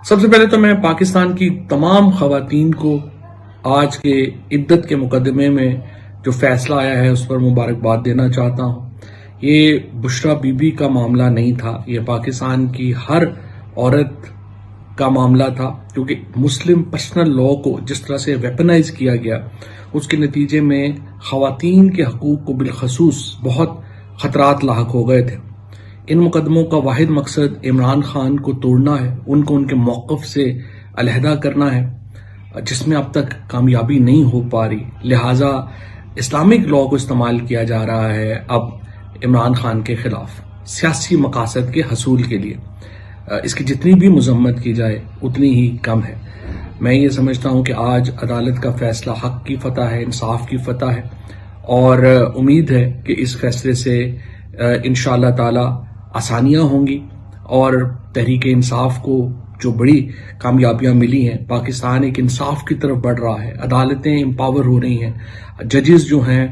سب سے پہلے تو میں پاکستان کی تمام خواتین کو آج کے عدت کے مقدمے میں جو فیصلہ آیا ہے اس پر مبارکباد دینا چاہتا ہوں۔ یہ بشرا بی بی کا معاملہ نہیں تھا، یہ پاکستان کی ہر عورت کا معاملہ تھا، کیونکہ مسلم پرسنل لا کو جس طرح سے ویپنائز کیا گیا اس کے نتیجے میں خواتین کے حقوق کو بالخصوص بہت خطرات لاحق ہو گئے تھے۔ ان مقدموں کا واحد مقصد عمران خان کو توڑنا ہے، ان کو ان کے موقف سے علیحدہ کرنا ہے، جس میں اب تک کامیابی نہیں ہو پا رہی۔ لہٰذا اسلامک لا کو استعمال کیا جا رہا ہے اب عمران خان کے خلاف سیاسی مقاصد کے حصول کے لیے۔ اس کی جتنی بھی مذمت کی جائے اتنی ہی کم ہے۔ میں یہ سمجھتا ہوں کہ آج عدالت کا فیصلہ حق کی فتح ہے، انصاف کی فتح ہے، اور امید ہے کہ اس فیصلے سے انشاءاللہ تعالی آسانیاں ہوں گی اور تحریک انصاف کو جو بڑی کامیابیاں ملی ہیں، پاکستان ایک انصاف کی طرف بڑھ رہا ہے، عدالتیں امپاور ہو رہی ہیں، ججز جو ہیں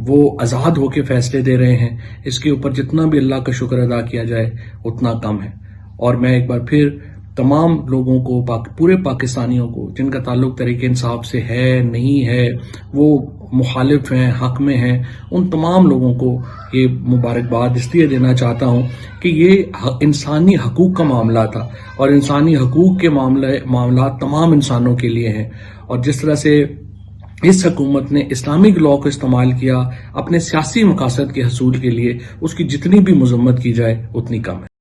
وہ آزاد ہو کے فیصلے دے رہے ہیں۔ اس کے اوپر جتنا بھی اللہ کا شکر ادا کیا جائے اتنا کم ہے۔ اور میں ایک بار پھر تمام لوگوں کو، پورے پاکستانیوں کو جن کا تعلق تحریک انصاف سے ہے، نہیں ہے، وہ مخالف ہیں، حق میں ہیں، ان تمام لوگوں کو یہ مبارکباد اس لیے دینا چاہتا ہوں کہ یہ انسانی حقوق کا معاملہ تھا، اور انسانی حقوق کے معاملات تمام انسانوں کے لیے ہیں، اور جس طرح سے اس حکومت نے اسلامک لا کو استعمال کیا اپنے سیاسی مقاصد کے حصول کے لیے، اس کی جتنی بھی مذمت کی جائے اتنی کم ہے۔